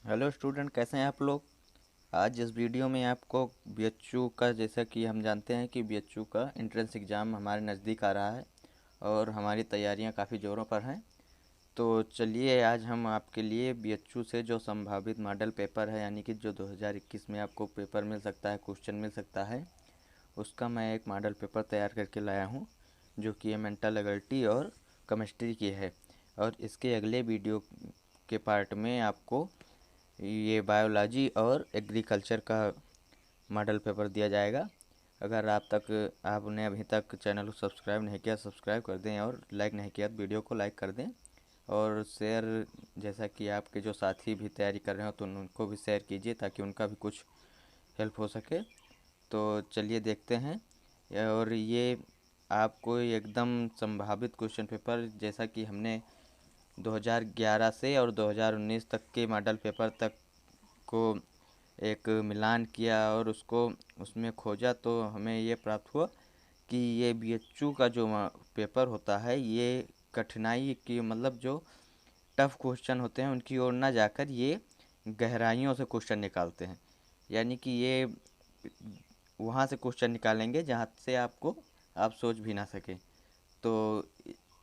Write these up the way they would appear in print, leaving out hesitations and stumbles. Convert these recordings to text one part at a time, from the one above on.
Hello student, कैसे हैं आप लोग। आज इस वीडियो में आपको बीएचयू का, जैसा कि हम जानते हैं कि बीएचयू का एंट्रेंस एग्ज़ाम हमारे नज़दीक आ रहा है और हमारी तैयारियां काफ़ी ज़ोरों पर हैं। तो चलिए आज हम आपके लिए बीएचयू से जो संभावित मॉडल पेपर है, यानी कि जो 2021 में आपको पेपर मिल सकता है, क्वेश्चन मिल सकता है, उसका मैं एक मॉडल पेपर तैयार करके लाया हूँ, जो कि मेंटल एबिलिटी और केमिस्ट्री की है। और इसके अगले वीडियो के पार्ट में आपको ये बायोलॉजी और एग्रीकल्चर का मॉडल पेपर दिया जाएगा। अगर आपने अभी तक चैनल को सब्सक्राइब नहीं किया, सब्सक्राइब कर दें, और लाइक नहीं किया तो वीडियो को लाइक कर दें और शेयर, जैसा कि आपके जो साथी भी तैयारी कर रहे हो तो उनको भी शेयर कीजिए ताकि उनका भी कुछ हेल्प हो सके। तो चलिए देखते हैं। और ये आपको एकदम संभावित क्वेश्चन पेपर, जैसा कि हमने 2011 से और 2019 तक के मॉडल पेपर तक को एक मिलान किया और उसको उसमें खोजा, तो हमें ये प्राप्त हुआ कि ये बीएचयू का जो पेपर होता है, ये कठिनाई की मतलब जो टफ क्वेश्चन होते हैं उनकी ओर ना जाकर ये गहराइयों से क्वेश्चन निकालते हैं। यानी कि ये वहाँ से क्वेश्चन निकालेंगे जहाँ से आप सोच भी ना सकें। तो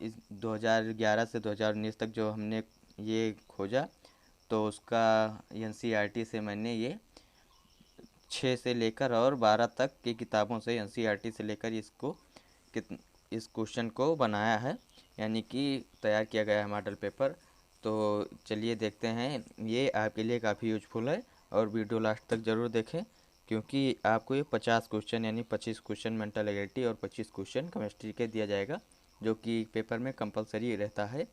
इस 2011 से 2019 तक जो हमने ये खोजा, तो उसका एनसीईआरटी से मैंने ये 6 से लेकर और 12 तक की किताबों से, एनसीईआरटी से लेकर इसको कित इस क्वेश्चन को बनाया है, यानी कि तैयार किया गया है मॉडल पेपर। तो चलिए देखते हैं। ये आपके लिए काफ़ी यूजफुल है और वीडियो लास्ट तक ज़रूर देखें, क्योंकि आपको ये 50 क्वेश्चन यानी 25 क्वेश्चन मेंटल एबिलिटी और 25 क्वेश्चन केमिस्ट्री के दिया जाएगा, जो कि पेपर में कंपलसरी रहता है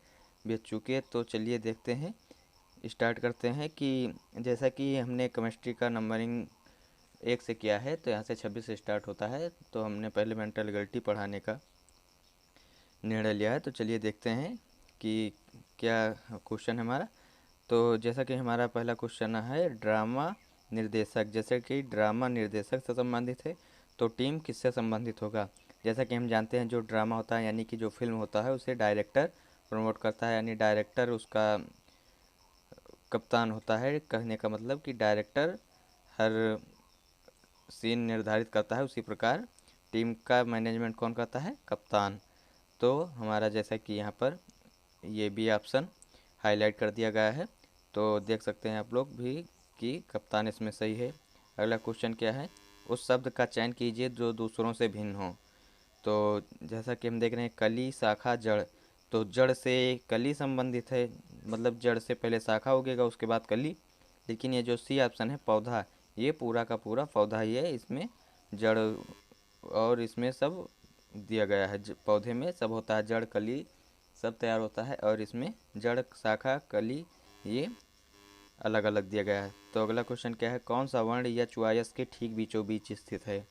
बीएचयू के। तो चलिए देखते हैं, स्टार्ट करते हैं कि जैसा कि हमने केमिस्ट्री का नंबरिंग 1 से किया है, तो यहाँ से 26 से स्टार्ट होता है। तो हमने पहले मेंटल एबिलिटी पढ़ाने का निर्णय लिया है। तो चलिए देखते हैं कि क्या क्वेश्चन है हमारा। तो जैसा कि हमारा पहला क्वेश्चन है ड्रामा निर्देशक। जैसे कि ड्रामा निर्देशक से संबंधित है, तो टीम किससे संबंधित होगा। जैसा कि हम जानते हैं, जो ड्रामा होता है यानी कि जो फिल्म होता है, उसे डायरेक्टर प्रमोट करता है, यानी डायरेक्टर उसका कप्तान होता है। कहने का मतलब कि डायरेक्टर हर सीन निर्धारित करता है, उसी प्रकार टीम का मैनेजमेंट कौन करता है, कप्तान। तो हमारा जैसा कि यहाँ पर ये भी ऑप्शन हाईलाइट कर दिया गया है, तो देख सकते हैं आप लोग भी कि कप्तान इसमें सही है। अगला क्वेश्चन क्या है, उस शब्द का चयन कीजिए जो दूसरों से भिन्न हो। तो जैसा कि हम देख रहे हैं कली, शाखा, जड़, तो जड़ से कली संबंधित है, मतलब जड़ से पहले शाखा उगेगा उसके बाद कली। लेकिन ये जो सी ऑप्शन है पौधा, ये पूरा का पूरा पौधा ही है, इसमें जड़ और इसमें सब दिया गया है। पौधे में सब होता है, जड़ कली सब तैयार होता है, और इसमें जड़, शाखा, कली ये अलग अलग दिया गया है। तो अगला क्वेश्चन क्या है, कौन सा वर्ण एच वाई एस के ठीक बीचों बीच स्थित है।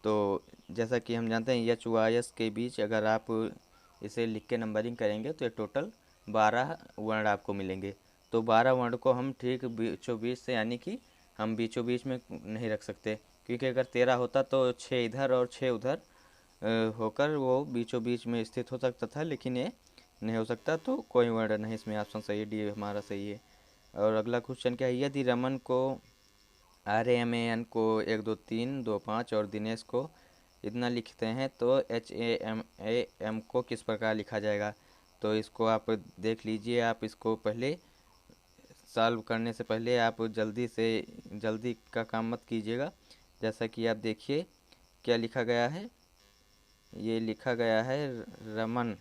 तो जैसा कि हम जानते हैं एच वाई एस के बीच अगर आप इसे लिख के नंबरिंग करेंगे तो ये टोटल 12 वर्ण आपको मिलेंगे। तो 12 वर्ण को हम ठीक बीचों बीच से, यानी कि हम बीचों बीच में नहीं रख सकते, क्योंकि अगर 13 होता तो 6 इधर और 6 उधर होकर वो बीचों बीच में स्थित हो सकता था, लेकिन ये नहीं हो सकता। तो कोई वर्ण नहीं, इसमें ऑप्शन सही है, डी हमारा सही है। और अगला क्वेश्चन क्या है, यदि रमन को RAMAN को 1 2 3 2 5 और दिनेश को इतना लिखते हैं, तो HAMAM को किस प्रकार लिखा जाएगा। तो इसको आप देख लीजिए। आप इसको पहले सॉल्व करने से पहले आप जल्दी का काम मत कीजिएगा। जैसा कि आप देखिए क्या लिखा गया है, ये लिखा गया है रमन,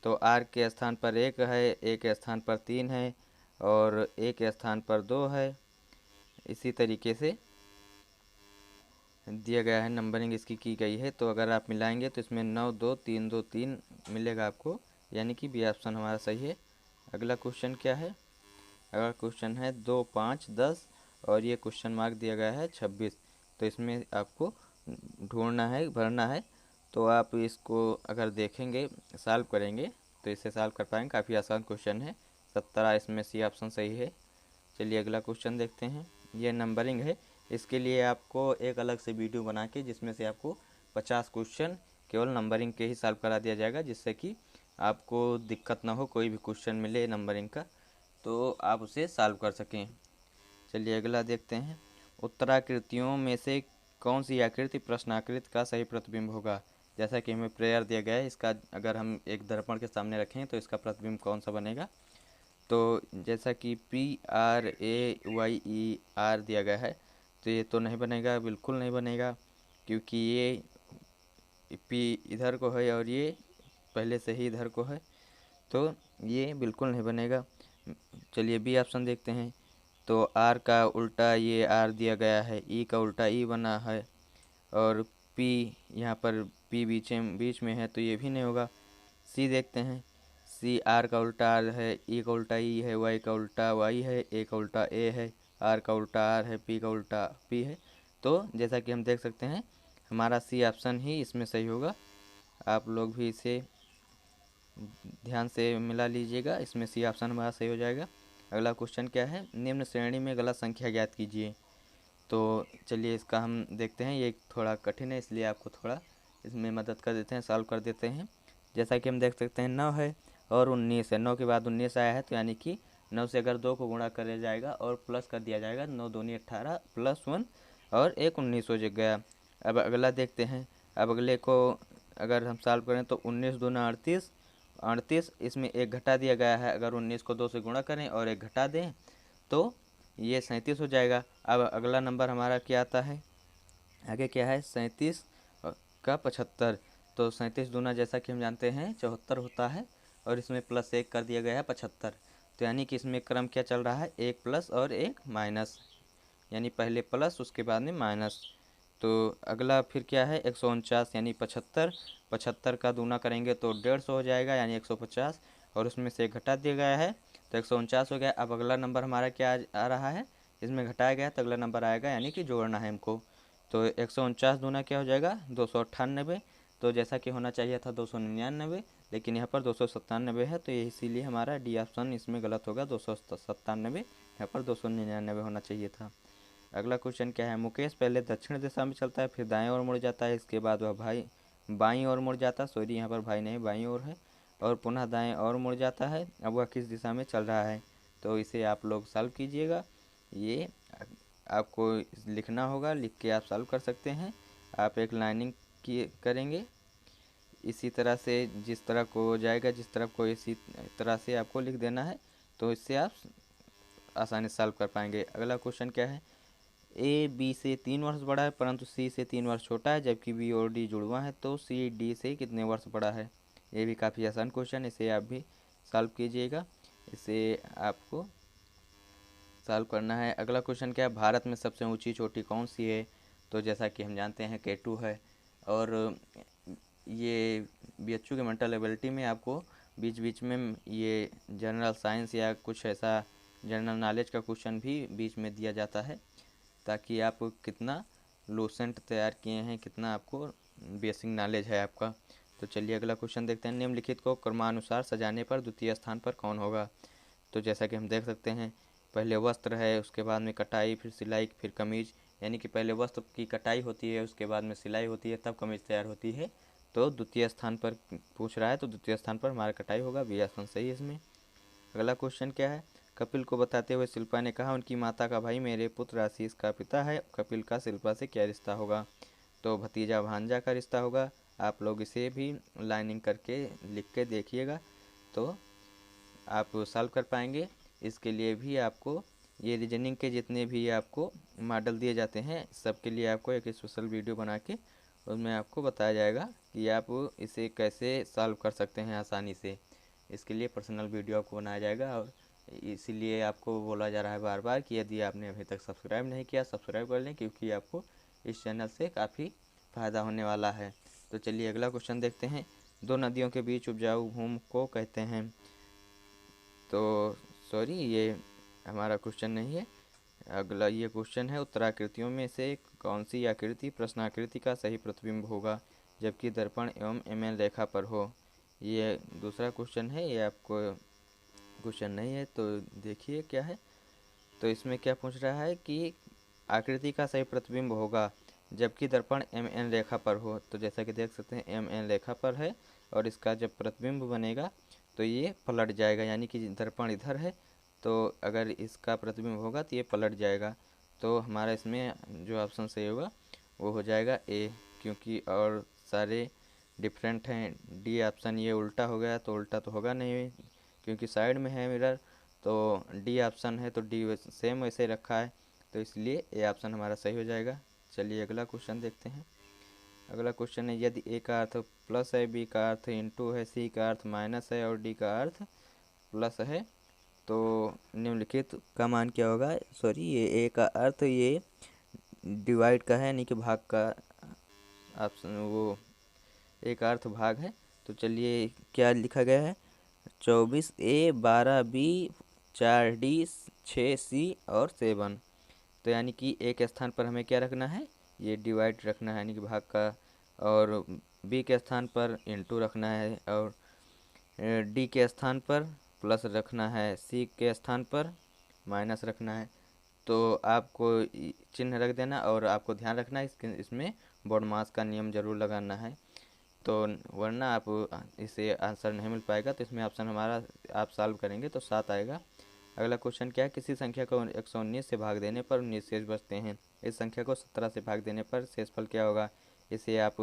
तो आर के स्थान पर 1 है, ए के स्थान पर 3 है और ए के स्थान पर 2 है। इसी तरीके से दिया गया है, नंबरिंग इसकी की गई है। तो अगर आप मिलाएंगे तो इसमें 9 2 3 2 3 मिलेगा आपको, यानी कि बी ऑप्शन हमारा सही है। अगला क्वेश्चन क्या है, अगला क्वेश्चन है 2 5 10 और ये क्वेश्चन मार्क दिया गया है 26। तो इसमें आपको ढूंढना है, भरना है। तो आप इसको अगर देखेंगे, सॉल्व करेंगे, तो इसे सॉल्व कर पाएंगे। काफ़ी आसान क्वेश्चन है। 17 इसमें सी ऑप्शन सही है। चलिए अगला क्वेश्चन देखते हैं। ये नंबरिंग है, इसके लिए आपको एक अलग से वीडियो बना के, जिसमें से आपको 50 क्वेश्चन केवल नंबरिंग के ही सॉल्व करा दिया जाएगा, जिससे कि आपको दिक्कत ना हो, कोई भी क्वेश्चन मिले नंबरिंग का तो आप उसे सॉल्व कर सकें। चलिए अगला देखते हैं। उत्तराकृतियों में से कौन सी आकृति प्रश्नाकृति का सही प्रतिबिंब होगा। जैसा कि हमें प्रेयर दिया गया है, इसका अगर हम एक दर्पण के सामने रखें तो इसका प्रतिबिंब कौन सा बनेगा। तो जैसा कि PRAYER दिया गया है, तो ये तो नहीं बनेगा, बिल्कुल नहीं बनेगा, क्योंकि ये P इधर को है और ये पहले से ही इधर को है, तो ये बिल्कुल नहीं बनेगा। चलिए बी ऑप्शन देखते हैं। तो R का उल्टा ये R दिया गया है, E का उल्टा E बना है, और P यहाँ पर P बीच में है, तो ये भी नहीं होगा। C देखते हैं। C R का उल्टा R है, E का उल्टा E है, Y का उल्टा Y है, A का उल्टा A है, R का उल्टा R है, P का उल्टा P है। तो जैसा कि हम देख सकते हैं, हमारा C ऑप्शन ही इसमें सही होगा। आप लोग भी इसे ध्यान से मिला लीजिएगा, इसमें C ऑप्शन हमारा सही हो जाएगा। अगला क्वेश्चन क्या है, निम्न श्रेणी में गलत संख्या ज्ञात कीजिए। तो चलिए इसका हम देखते हैं, ये थोड़ा कठिन है, इसलिए आपको थोड़ा इसमें मदद कर देते हैं, सॉल्व कर देते हैं। जैसा कि हम देख सकते हैं 9 है और 19 है, 9 के बाद 19 आया है, तो यानी कि 9 से अगर 2 को गुणा कर जाएगा और प्लस कर दिया जाएगा, 9 दूनी 18 प्लस 1 और 1 19 हो गया। अब अगला देखते हैं। अब अगले को अगर हम सॉल्व करें तो 19 दूना 38, 38 इसमें एक घटा दिया गया है, अगर 19 को 2 से गुणा करें और एक घटा दें तो ये 37 हो जाएगा। अब अगला नंबर हमारा क्या आता है, आगे क्या है, 37 का 75। तो 37 दूना जैसा कि हम जानते हैं 74 होता है, और इसमें प्लस 1 कर दिया गया है 75। तो यानी कि इसमें क्रम क्या चल रहा है, एक प्लस और एक माइनस, यानी पहले प्लस उसके बाद में माइनस। तो अगला फिर क्या है, 149 यानी 75, 75 का दूना करेंगे तो 150 हो जाएगा, यानी 150, और उसमें से घटा दिया गया है तो 149 हो गया। अब अगला नंबर हमारा क्या आ रहा है, इसमें घटाया गया तो अगला नंबर आएगा, यानी कि जोड़ना है हमको। तो 149 दूना क्या हो जाएगा, 298। तो जैसा कि होना चाहिए था 299, लेकिन यहाँ पर 297 है, तो ये इसीलिए हमारा डी ऑप्शन इसमें गलत होगा, 297, यहाँ पर 299 होना चाहिए था। अगला क्वेश्चन क्या है, मुकेश पहले दक्षिण दिशा में चलता है, फिर दाएं ओर मुड़ जाता है, इसके बाद वह बाईं ओर मुड़ जाता है, सॉरी यहाँ पर भाई नहीं बाईं ओर है, और पुनः दाएं ओर मुड़ जाता है। अब वह किस दिशा में चल रहा है, तो इसे आप लोग सॉल्व कीजिएगा। ये आपको लिखना होगा, लिख के आप सॉल्व कर सकते हैं। आप एक लाइनिंग करेंगे इसी तरह से, जिस तरह को जाएगा, जिस तरफ को इसी तरह से आपको लिख देना है, तो इससे आप आसानी से सॉल्व कर पाएंगे। अगला क्वेश्चन क्या है, ए बी से 3 वर्ष बड़ा है परंतु सी से 3 वर्ष छोटा है, जबकि बी और डी जुड़वा है, तो सी डी से कितने वर्ष बड़ा है। ये भी काफ़ी आसान क्वेश्चन, इसे आप भी सॉल्व कीजिएगा, इसे आपको सॉल्व करना है। अगला क्वेश्चन क्या है, भारत में सबसे ऊंची चोटी कौन सी है। तो जैसा कि हम जानते हैं K2 है, और ये BHU के मेंटल एबिलिटी में आपको बीच बीच में ये जनरल साइंस या कुछ ऐसा जनरल नॉलेज का क्वेश्चन भी बीच में दिया जाता है, ताकि आप कितना लूसेंट तैयार किए हैं, कितना आपको बेसिक नॉलेज है आपका। तो चलिए अगला क्वेश्चन देखते हैं, निम्नलिखित को क्रमानुसार सजाने पर द्वितीय स्थान पर कौन होगा। तो जैसा कि हम देख सकते हैं, पहले वस्त्र है, उसके बाद में कटाई, फिर सिलाई, फिर कमीज, यानी कि पहले वस्त्र की कटाई होती है, उसके बाद में सिलाई होती है, तब कमीज तैयार होती है। तो द्वितीय स्थान पर पूछ रहा है, तो द्वितीय स्थान पर हमारा कटाई होगा, बी ऑप्शन सही है इसमें। अगला क्वेश्चन क्या है, कपिल को बताते हुए शिल्पा ने कहा, उनकी माता का भाई मेरे पुत्र आशीष का पिता है, कपिल का शिल्पा से क्या रिश्ता होगा। तो भतीजा भांजा का रिश्ता होगा। आप लोग इसे भी लाइनिंग करके लिख के देखिएगा, तो आप सॉल्व कर पाएंगे। इसके लिए भी आपको ये रीजनिंग के जितने भी आपको मॉडल दिए जाते हैं, सबके लिए आपको एक स्पेशल वीडियो बना के उसमें आपको बताया जाएगा कि आप इसे कैसे सॉल्व कर सकते हैं आसानी से। इसके लिए पर्सनल वीडियो आपको बनाया जाएगा, और इसीलिए आपको बोला जा रहा है बार बार कि यदि आपने अभी तक सब्सक्राइब नहीं किया, सब्सक्राइब कर लें, क्योंकि आपको इस चैनल से काफ़ी फ़ायदा होने वाला है। तो चलिए अगला क्वेश्चन देखते हैं, दो नदियों के बीच उपजाऊ भूमि को कहते हैं। तो सॉरी, ये हमारा क्वेश्चन नहीं है, अगला ये क्वेश्चन है, उत्तराकृतियों में से कौन सी आकृति प्रश्नाकृति का सही प्रतिबिंब होगा, जबकि दर्पण एवं MN रेखा पर हो। ये दूसरा क्वेश्चन है, ये आपको क्वेश्चन नहीं है, तो देखिए क्या है। तो इसमें क्या पूछ रहा है कि आकृति का सही प्रतिबिंब होगा जबकि दर्पण MN रेखा पर हो। तो जैसा कि देख सकते हैं MN रेखा पर है, और इसका जब प्रतिबिंब बनेगा तो ये पलट जाएगा, यानी कि दर्पण इधर है तो अगर इसका प्रतिबिंब होगा तो ये पलट जाएगा। तो हमारा इसमें जो ऑप्शन सही होगा वो हो जाएगा ए, क्योंकि और सारे डिफरेंट हैं। डी ऑप्शन ये उल्टा हो गया, तो उल्टा तो होगा नहीं क्योंकि साइड में है मिरर। तो डी ऑप्शन है तो डी सेम वैसे रखा है, तो इसलिए ए ऑप्शन हमारा सही हो जाएगा। चलिए अगला क्वेश्चन देखते हैं। अगला क्वेश्चन है, यदि ए का अर्थ प्लस है, बी का अर्थ इनटू है, सी का अर्थ माइनस है और डी का अर्थ प्लस है, तो निम्नलिखित का मान क्या होगा। सॉरी, ये ए का अर्थ ये डिवाइड का है, यानी कि भाग का ऑप्शन, वो ए का अर्थ भाग है। तो चलिए क्या लिखा गया है, 24A 12B 4D 6C और 7। तो यानी कि ए के स्थान पर हमें क्या रखना है, ये डिवाइड रखना है यानी कि भाग का, और बी के स्थान पर इनटू रखना है, और डी के स्थान पर प्लस रखना है, सी के स्थान पर माइनस रखना है। तो आपको चिन्ह रख देना, और आपको ध्यान रखना है इसमें बोडमास का नियम जरूर लगाना है, तो वरना आप इसे आंसर नहीं मिल पाएगा। तो इसमें ऑप्शन हमारा आप सॉल्व करेंगे तो 7 आएगा। अगला क्वेश्चन क्या है, किसी संख्या को 119 से भाग देने पर 19 शेष बचते हैं। इस संख्या को 17 से भाग देने पर शेषफल क्या होगा। इसे आप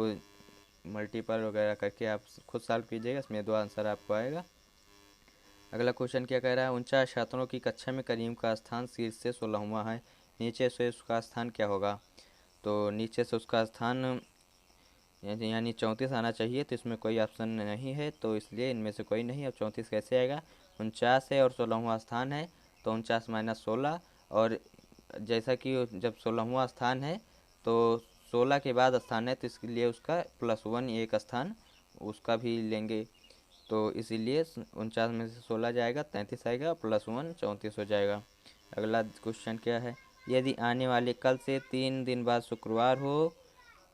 मल्टीपल वगैरह करके आप खुद सॉल्व कीजिएगा, इसमें 2 आंसर आपको आएगा। अगला क्वेश्चन क्या कह रहा है, 49 छात्रों की कक्षा में करीम का स्थान शीर्ष से 16वां है, नीचे से उसका स्थान क्या होगा। तो नीचे से उसका स्थान यानी 34 आना चाहिए, तो इसमें कोई ऑप्शन नहीं है, तो इसलिए इनमें से कोई नहीं। अब 34 कैसे आएगा, 49 है और 16वां स्थान है, तो 49 माइनस 16, और जैसा कि जब 16वां स्थान है तो 16 के बाद स्थान है, तो इसके लिए उसका +1 एक स्थान उसका भी लेंगे, तो इसीलिए 49 में से 16 जाएगा, 33 आएगा, +1 34 हो जाएगा। अगला क्वेश्चन क्या है, यदि आने वाले कल से 3 दिन बाद शुक्रवार हो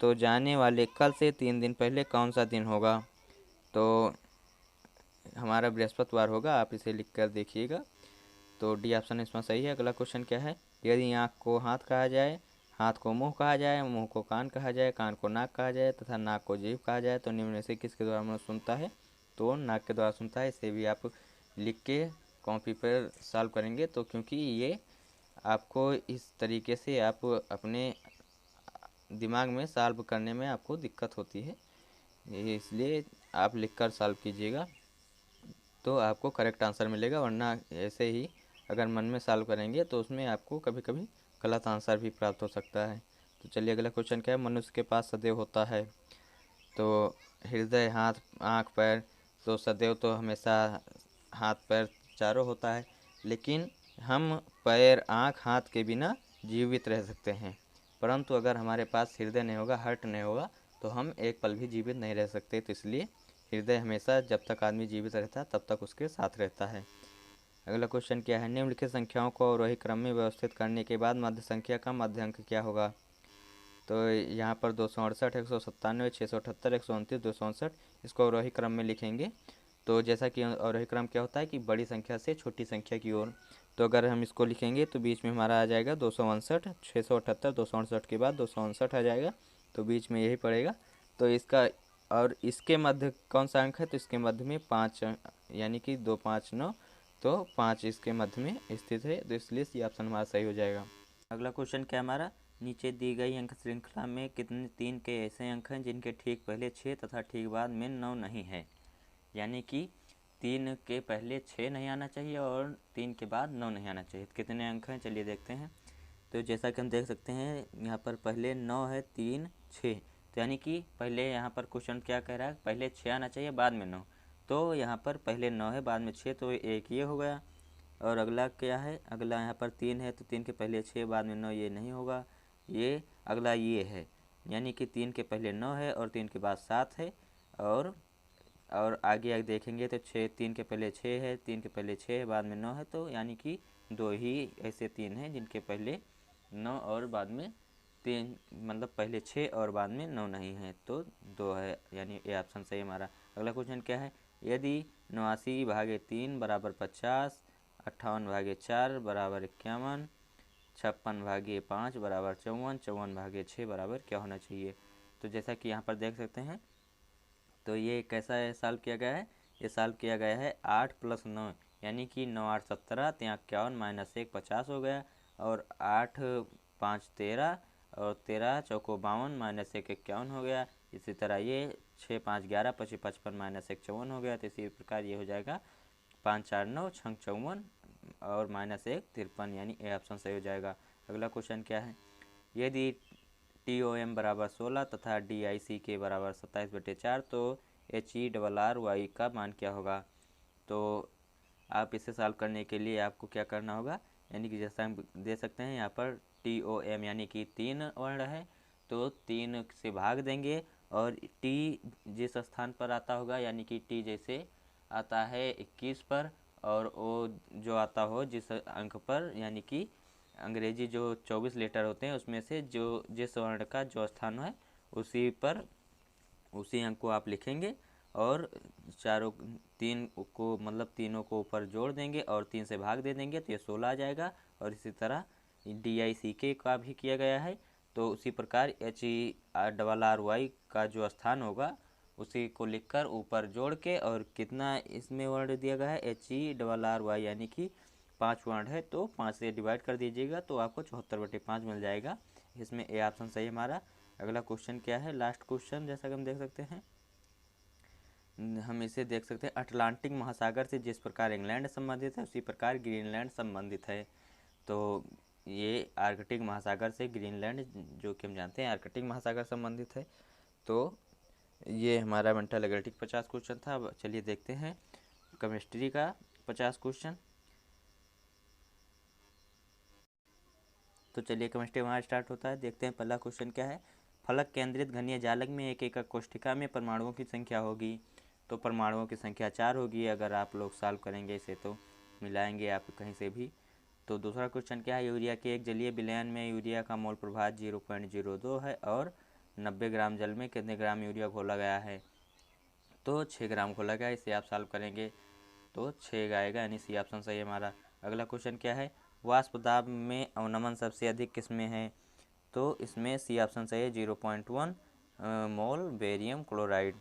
तो जाने वाले कल से 3 दिन पहले कौन सा दिन होगा। तो हमारा बृहस्पतिवार होगा, आप इसे लिख कर देखिएगा। तो डी ऑप्शन इसमें सही है। अगला क्वेश्चन क्या है, यदि आँख को हाथ कहा जाए, हाथ को मुंह कहा जाए, मुंह को कान कहा जाए, कान को नाक कहा जाए तथा नाक को जीभ कहा जाए, तो निम्न में से किसके द्वारा मनुष्य सुनता है। तो नाक के द्वारा सुनता है। इसे भी आप लिख के कॉपी पर सॉल्व करेंगे, तो क्योंकि ये आपको इस तरीके से आप अपने दिमाग में सॉल्व करने में आपको दिक्कत होती है, इसलिए आप लिखकर सॉल्व कीजिएगा तो आपको करेक्ट आंसर मिलेगा, वरना ऐसे ही अगर मन में सॉल्व करेंगे तो उसमें आपको कभी कभी गलत आंसर भी प्राप्त हो सकता है। तो चलिए अगला क्वेश्चन क्या है, मनुष्य के पास सदैव होता है। तो हृदय, हाथ, आँख, पैर, तो सदैव तो हमेशा हाथ पैर चारों होता है, लेकिन हम पैर, आँख, हाथ के बिना जीवित रह सकते हैं, परंतु अगर हमारे पास हृदय नहीं होगा, हार्ट नहीं होगा, तो हम एक पल भी जीवित नहीं रह सकते। तो इसलिए हृदय हमेशा जब तक आदमी जीवित रहता है तब तक उसके साथ रहता है। अगला क्वेश्चन क्या है, निम्नलिखित संख्याओं को अवरोही क्रम में व्यवस्थित करने के बाद मध्य संख्या का मध्य अंक क्या होगा। तो यहाँ पर 268, 197, 678, 129, 259, इसको अवरोही क्रम में लिखेंगे। तो जैसा कि अवरोही क्रम क्या होता है कि बड़ी संख्या से छोटी संख्या की ओर, तो अगर हम इसको लिखेंगे तो बीच में हमारा आ जाएगा 259, 678, 268 के बाद 259 आ जाएगा, तो बीच में यही पड़ेगा। तो इसका और इसके मध्य कौन सा अंक है, तो इसके मध्य में 5 यानी कि 2, 5, 9, तो 5 इसके मध्य में स्थित है, तो इसलिए सी ऑप्शन हमारा सही हो जाएगा। अगला क्वेश्चन क्या हमारा, नीचे दी गई अंक श्रृंखला में कितने 3 के ऐसे अंक हैं जिनके ठीक पहले 6 तथा ठीक बाद में 9 नहीं है। यानी कि 3 के पहले 6 नहीं आना चाहिए और 3 के बाद 9 नहीं आना चाहिए। कितने अंक हैं चलिए देखते हैं। तो जैसा कि हम देख सकते हैं यहाँ पर पहले 9 है, 3, 6, तो यानी कि पहले यहाँ पर क्वेश्चन क्या कह रहा है, पहले 6 आना चाहिए बाद में 9, तो यहाँ पर पहले 9 है बाद में 6, तो एक ये हो गया। और अगला क्या है, अगला यहाँ पर 3 है, तो 3 के पहले 6 बाद में 9, ये नहीं होगा। ये अगला ये है, यानी कि 3 के पहले 9 है और 3 के बाद 7 है, और आगे देखेंगे तो 6, 3 के पहले 6 है, 3 के पहले 6 है बाद में 9 है, तो यानी कि 2 ही ऐसे 3 हैं जिनके पहले 9 और बाद में 3, मतलब पहले 6 और बाद में 9 नहीं है, तो 2 है, यानी ये ऑप्शन सही हमारा। अगला क्वेश्चन क्या है, यदि 89/3 बराबर 50, 58/4 बराबर 51, 56/5 बराबर 54, 54/6 बराबर क्या होना चाहिए। तो जैसा कि यहाँ पर देख सकते हैं, तो ये कैसा है सॉल्व किया गया है, ये सॉल्व किया गया है 8 + 9 यानी कि 9 8 17, 3 51 -1 50 हो गया, और 8 5 13, और 13 चौको 52 -1 51 हो गया। इसी तरह ये 6 5 11 25 55 -1 54 हो गया। तो इसी प्रकार ये हो जाएगा 5 4 9 6 54 और -1 53, यानी ए ऑप्शन सही हो जाएगा। अगला क्वेश्चन क्या है, यदि TOM बराबर 16 तथा DICK बराबर 27/4 तो HERRY का मान क्या होगा। तो आप इसे सॉल्व करने के लिए आपको क्या करना होगा, यानी कि जैसा हम दे सकते हैं यहाँ पर TOM यानी कि 3 वर्ण है, तो 3 से भाग देंगे, और T जिस स्थान पर आता होगा, यानी कि T जैसे आता है 21 पर, और O जो आता हो जिस अंक पर, यानी कि अंग्रेजी जो 24 लेटर होते हैं उसमें से जो जिस वर्ण का जो स्थान है उसी पर उसी अंक को आप लिखेंगे, और चारों 3 को मतलब तीनों को ऊपर जोड़ देंगे और 3 से भाग दे देंगे, तो ये 16 आ जाएगा। और इसी तरह DICK का भी किया गया है, तो उसी प्रकार HERRY का जो स्थान होगा उसी को लिखकर ऊपर जोड़ के, और कितना इसमें वर्ण दिया गया है HERRY यानी कि 5 वर्ण है, तो 5 से डिवाइड कर दीजिएगा तो आपको 74/5 मिल जाएगा। इसमें ए ऑप्शन सही हमारा। अगला क्वेश्चन क्या है, लास्ट क्वेश्चन, जैसा कि हम देख सकते हैं, हम इसे देख सकते हैं, अटलांटिक महासागर से जिस प्रकार इंग्लैंड संबंधित है उसी प्रकार ग्रीनलैंड संबंधित है। तो ये आर्कटिक महासागर से ग्रीनलैंड, जो कि हम जानते हैं आर्कटिक महासागर संबंधित है। तो ये हमारा मेंटल एबिलिटी 50 क्वेश्चन था। अब चलिए देखते हैं केमिस्ट्री का 50 क्वेश्चन। तो चलिए केमिस्ट्री हमारा स्टार्ट होता है। देखते हैं पहला क्वेश्चन क्या है, फलक केंद्रित घनीय जालक में एक एकक कोष्ठिका में परमाणुओं की संख्या होगी। तो परमाणुओं की संख्या 4 होगी। अगर आप लोग सॉल्व करेंगे इसे तो मिलाएंगे आप कहीं से भी। तो दूसरा क्वेश्चन क्या है, यूरिया के एक जलीय विलयन में यूरिया का मोल प्रभाव 0.02 है, और 90 ग्राम जल में कितने ग्राम यूरिया घोला गया है। तो 6 ग्राम घोला गया। इसे आप सॉल्व करेंगे तो 6 आएगा, यानी सी ऑप्शन सही है हमारा। अगला क्वेश्चन क्या है, वाष्प दाब में अवनमन सबसे अधिक किसमें है। तो इसमें सी ऑप्शन सही है, 0.1 मोल बेरियम क्लोराइड।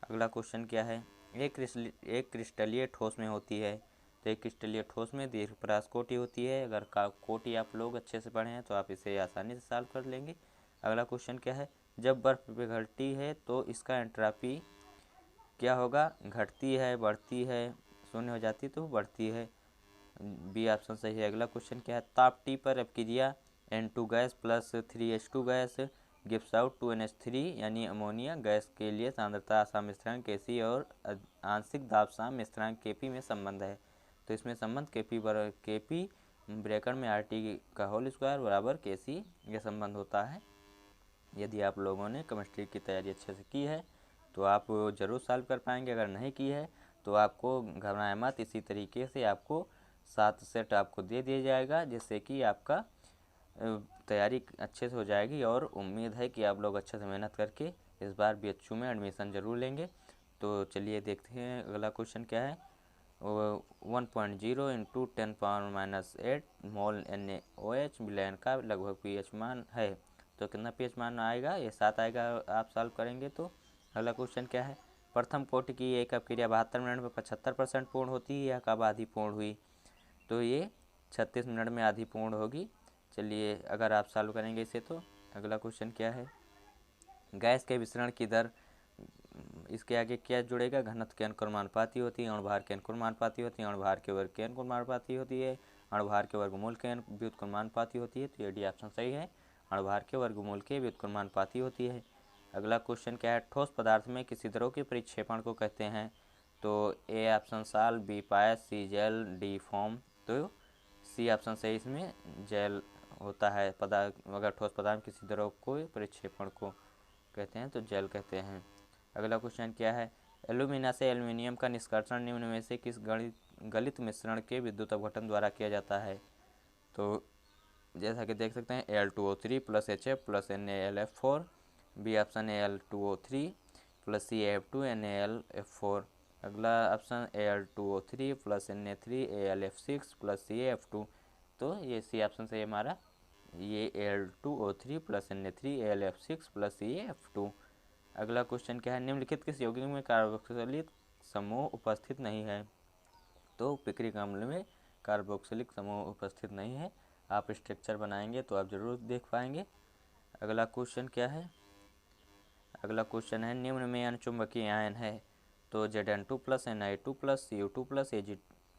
अगला क्वेश्चन क्या है, एक क्रिस्टलीय ठोस में होती है। तो एक क्रिस्टलीय ठोस में दीर्घपरास कोटि होती है। अगर कोटि आप लोग अच्छे से पढ़े हैं तो आप इसे आसानी से सॉल्व कर लेंगे। अगला क्वेश्चन क्या है, जब बर्फ़ पिघलती है तो इसका एंट्रॉपी क्या होगा, घटती है, बढ़ती है, शून्य हो जाती तो बढ़ती है। बी ऑप्शन सही है। अगला क्वेश्चन क्या है, ताप T पर अपक्रिया N2 gas plus 3H2 gas gives out 2NH3 यानी अमोनिया गैस के लिए सांद्रता आसाम स्थिरांक Kc और आंशिक दाब साम स्थिरांक Kp में संबंध है। तो इसमें संबंध Kp ब्रैकेट में RT का होल स्क्वायर बराबर Kc यह संबंध होता है। यदि आप लोगों ने केमिस्ट्री की तैयारी अच्छे से की है तो आप ज़रूर सॉल्व कर पाएंगे। अगर नहीं की है तो आपको घबराए मत, इसी तरीके से आपको 7 सेट आपको दे दिया जाएगा, जिससे कि आपका तैयारी अच्छे से हो जाएगी। और उम्मीद है कि आप लोग अच्छे से मेहनत करके इस बार BHU में एडमिशन ज़रूर लेंगे। तो चलिए देखते हैं अगला क्वेश्चन क्या है, 1.0 इंटू 10⁻⁻8 मोल NaOH विलयन का लगभग pH मान है। तो कितना pH मान आएगा, ये 7 आएगा आप सॉल्व करेंगे तो। अगला क्वेश्चन क्या है, प्रथम कोटि की एक अपक्रिया 72 मिनट में 75% पूर्ण होती है, यह कब आधी पूर्ण हुई। तो ये 36 मिनट में आधी पूर्ण होगी। चलिए अगर आप सॉल्व करेंगे इसे तो। अगला क्वेश्चन क्या है, गैस के विसरण की दर, इसके आगे क्या जुड़ेगा, घनत्व के अनुक्रमानुपाती होती है, अणुभार के अनुक्रमानुपाती होती है, अणुभार के वर्ग के अनुक्रमानुपाती होती है, अणुभार के वर्गमूल के व्युत्क्रमानुपाती होती है। तो ये डी ऑप्शन सही है, अणुभार के वर्गमूल के व्युत्क्रमानुपाती होती है। अगला क्वेश्चन क्या है, ठोस पदार्थ में किसी द्रव के परिक्षेपण को कहते हैं। तो ए ऑप्शन साल, बी पायस, सी जेल, डी फॉर्म। तो सी ऑप्शन सही, इसमें जेल होता है पदार्थ। अगर ठोस पदार्थ किसी द्रव को परिक्षेपण को कहते हैं तो जेल कहते हैं। अगला क्वेश्चन क्या है, एल्यूमिना से एल्यूमिनियम का निष्कर्षण निम्न में से किस गलित मिश्रण के विद्युत अपघटन द्वारा किया जाता है। तो जैसा कि देख सकते हैं Al2O3 plus HF plus NaLF4, B option Al2O3 plus CaF2 NaLF4। अगला option Al2O3 plus Na3 AlF6 plus CaF2। तो ये सी ऑप्शन से हमारा ये Al2O3 plus Na3 AlF6 plus CaF2। अगला क्वेश्चन क्या है, निम्नलिखित किस यौगिक में कार्बोक्सिलिक समूह उपस्थित नहीं है। तो पिक्रिक अम्ल में कार्बोक्सिलिक समूह उपस्थित नहीं है। आप स्ट्रक्चर बनाएंगे तो आप ज़रूर देख पाएंगे। अगला क्वेश्चन क्या है? अगला क्वेश्चन है निम्न में अणुचुंबकीय आयन है तो Zn2 plus Na2 plus Cu2 plus Ag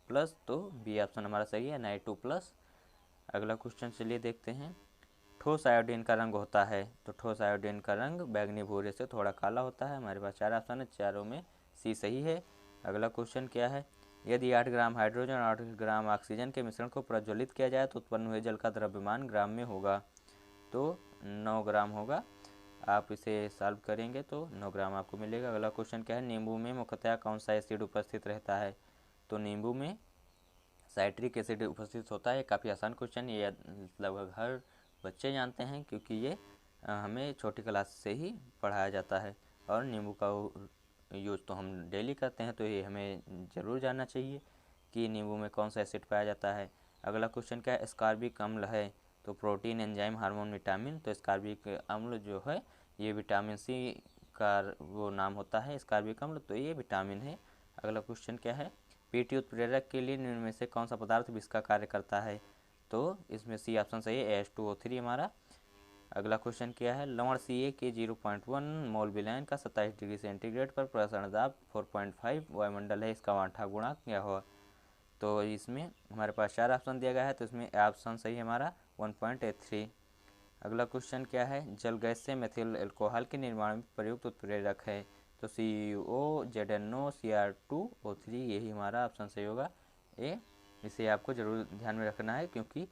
plus, तो बी ऑप्शन हमारा सही है, Na2 प्लस। अगला क्वेश्चन चलिए देखते हैं। ठोस आयोडीन का रंग होता है तो ठोस आयोडीन का रंग बैगनी भूरे से थोड़ा काला होता है। हमारे पास 4 ऑप्शन है, चारों में सी सही है। अगला क्वेश्चन क्या है? यदि 8 ग्राम हाइड्रोजन और 8 ग्राम ऑक्सीजन के मिश्रण को प्रज्वलित किया जाए तो उत्पन्न हुए जल का द्रव्यमान ग्राम में होगा, तो 9 ग्राम होगा। आप इसे सॉल्व करेंगे तो 9 ग्राम आपको मिलेगा। अगला क्वेश्चन क्या है? नींबू में मुख्यतः कौन सा एसिड उपस्थित रहता है? तो नींबू में साइट्रिक एसिड उपस्थित होता है। काफ़ी आसान क्वेश्चन, ये लगभग हर बच्चे जानते हैं क्योंकि ये हमें छोटी क्लास से ही पढ़ाया जाता है और नींबू का यूज़ तो हम डेली करते हैं, तो ये हमें ज़रूर जानना चाहिए कि नींबू में कौन सा एसिड पाया जाता है। अगला क्वेश्चन क्या है? एस्कॉर्बिक अम्ल है तो प्रोटीन, एंजाइम, हार्मोन, विटामिन, तो एस्कॉर्बिक अम्ल जो है ये विटामिन सी का वो नाम होता है एस्कॉर्बिक अम्ल, तो ये विटामिन है। अगला क्वेश्चन क्या है? पीटी उत्प्रेरक के लिए निम्न में से कौन सा पदार्थ विष का कार्य करता है? तो इसमें सी ऑप्शन सही है, H2O3 हमारा। अगला क्वेश्चन क्या है? लवण Ca के 0.1 मोल विलयन का 27 डिग्री सेंटीग्रेड पर प्रसरण दाब 4.5 वायुमंडल है, इसका वांठा गुणांक क्या होगा? तो इसमें हमारे पास 4 ऑप्शन दिया गया है, तो इसमें ऑप्शन सही है हमारा 1.83। अगला क्वेश्चन क्या है? जल गैस से मेथिल अल्कोहल के निर्माण में प्रयुक्त उत्प्रेरक है तो CuO, ZnO, Cr2O3, यही हमारा ऑप्शन सही होगा ए। इसे आपको ज़रूर ध्यान में रखना है क्योंकि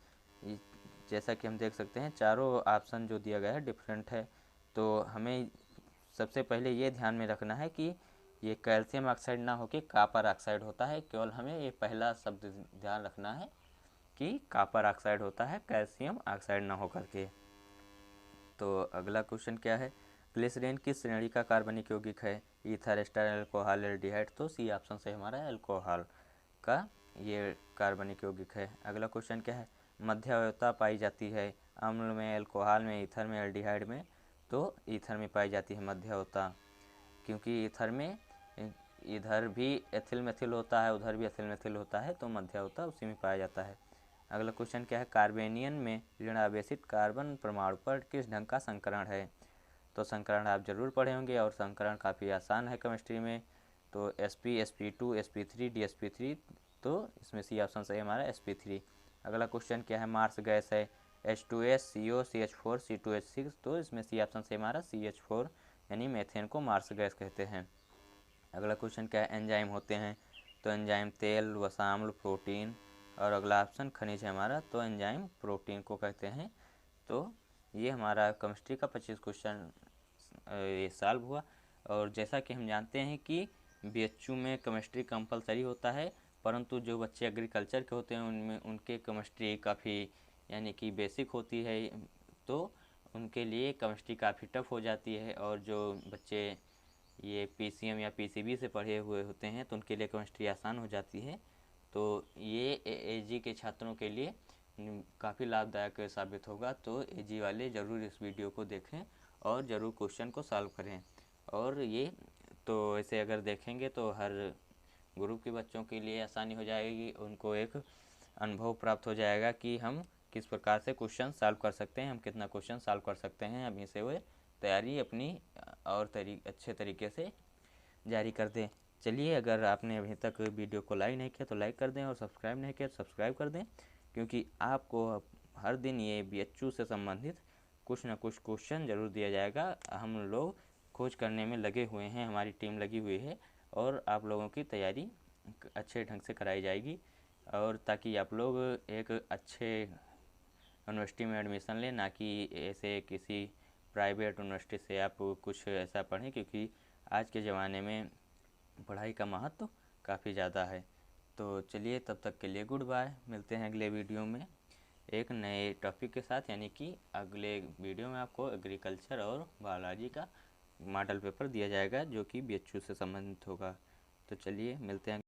जैसा कि हम देख सकते हैं चारों ऑप्शन जो दिया गया है डिफरेंट है, तो हमें सबसे पहले ये ध्यान में रखना है कि ये कैल्शियम ऑक्साइड ना होकर कॉपर ऑक्साइड होता है। केवल हमें ये पहला शब्द ध्यान रखना है कि कॉपर ऑक्साइड होता है, कैल्शियम ऑक्साइड ना होकर के। तो अगला क्वेश्चन क्या है? ग्लिसरीन किस श्रेणी का कार्बनिक यौगिक है? ईथर, एस्टर, अल्कोहल, एल्डिहाइड, तो सी ऑप्शन से हमारा अल्कोहल का ये कार्बनिक यौगिक है। अगला क्वेश्चन क्या है? मध्यावयवता पाई जाती है अम्ल में, अल्कोहल में, ईथर में, एल्डिहाइड में, तो ईथर में पाई जाती है मध्यावयवता, क्योंकि ईथर में इधर भी एथिल मेथिल होता है, उधर भी एथिल मेथिल होता है, तो मध्यावयवता उसी में पाया जाता है। अगला क्वेश्चन क्या है? कार्बेनियन में ऋण आवेशित कार्बन परमाणु पर किस ढंग का संकरण है? तो संकरण आप जरूर पढ़े होंगे और संकरण काफ़ी आसान है केमिस्ट्री में, तो sp, sp2, sp3, dsp3, तो इसमें सी ऑप्शन सही हमारा sp3। अगला क्वेश्चन क्या है? मार्स गैस है H2S, CO, CH4, C2H6, तो इसमें सी ऑप्शन सही हमारा CH4, यानी मेथेन को मार्स गैस कहते हैं। अगला क्वेश्चन क्या है? एंजाइम होते हैं तो एंजाइम तेल, वसा अम्ल, प्रोटीन, और अगला ऑप्शन खनिज है हमारा, तो एंजाइम प्रोटीन को कहते हैं। तो ये हमारा केमिस्ट्री का 25 क्वेश्चन ये सॉल्व हुआ। और जैसा कि हम जानते हैं कि BHU में केमिस्ट्री कंपलसरी होता है, परंतु जो बच्चे एग्रीकल्चर के होते हैं उनमें उनके केमिस्ट्री काफ़ी यानी कि बेसिक होती है, तो उनके लिए केमिस्ट्री काफ़ी टफ हो जाती है। और जो बच्चे ये PCM या PCB से पढ़े हुए होते हैं तो उनके लिए केमिस्ट्री आसान हो जाती है। तो ये AG के छात्रों के लिए काफ़ी लाभदायक साबित होगा, तो AG वाले ज़रूर इस वीडियो को देखें और ज़रूर क्वेश्चन को सॉल्व करें। और ये तो ऐसे अगर देखेंगे तो हर ग्रुप के बच्चों के लिए आसानी हो जाएगी, उनको एक अनुभव प्राप्त हो जाएगा कि हम किस प्रकार से क्वेश्चन सॉल्व कर सकते हैं, हम कितना क्वेश्चन सॉल्व कर सकते हैं। अभी से वो तैयारी अपनी और अच्छे तरीके से जारी कर दें। चलिए, अगर आपने अभी तक वीडियो को लाइक नहीं किया तो लाइक कर दें और सब्सक्राइब नहीं किया तो सब्सक्राइब कर दें, क्योंकि आपको हर दिन ये BHU से संबंधित कुछ ना कुछ क्वेश्चन ज़रूर दिया जाएगा। हम लोग खोज करने में लगे हुए हैं, हमारी टीम लगी हुई है और आप लोगों की तैयारी अच्छे ढंग से कराई जाएगी, और ताकि आप लोग एक अच्छे यूनिवर्सिटी में एडमिशन लें, ना कि ऐसे किसी प्राइवेट यूनिवर्सिटी से आप कुछ ऐसा पढ़ें, क्योंकि आज के ज़माने में पढ़ाई का महत्व काफ़ी ज़्यादा है। तो चलिए, तब तक के लिए गुड बाय। मिलते हैं अगले वीडियो में एक नए टॉपिक के साथ, यानी कि अगले वीडियो में आपको एग्रीकल्चर और बायोलॉजी का मॉडल पेपर दिया जाएगा जो कि BHU से संबंधित होगा। तो चलिए, मिलते हैं।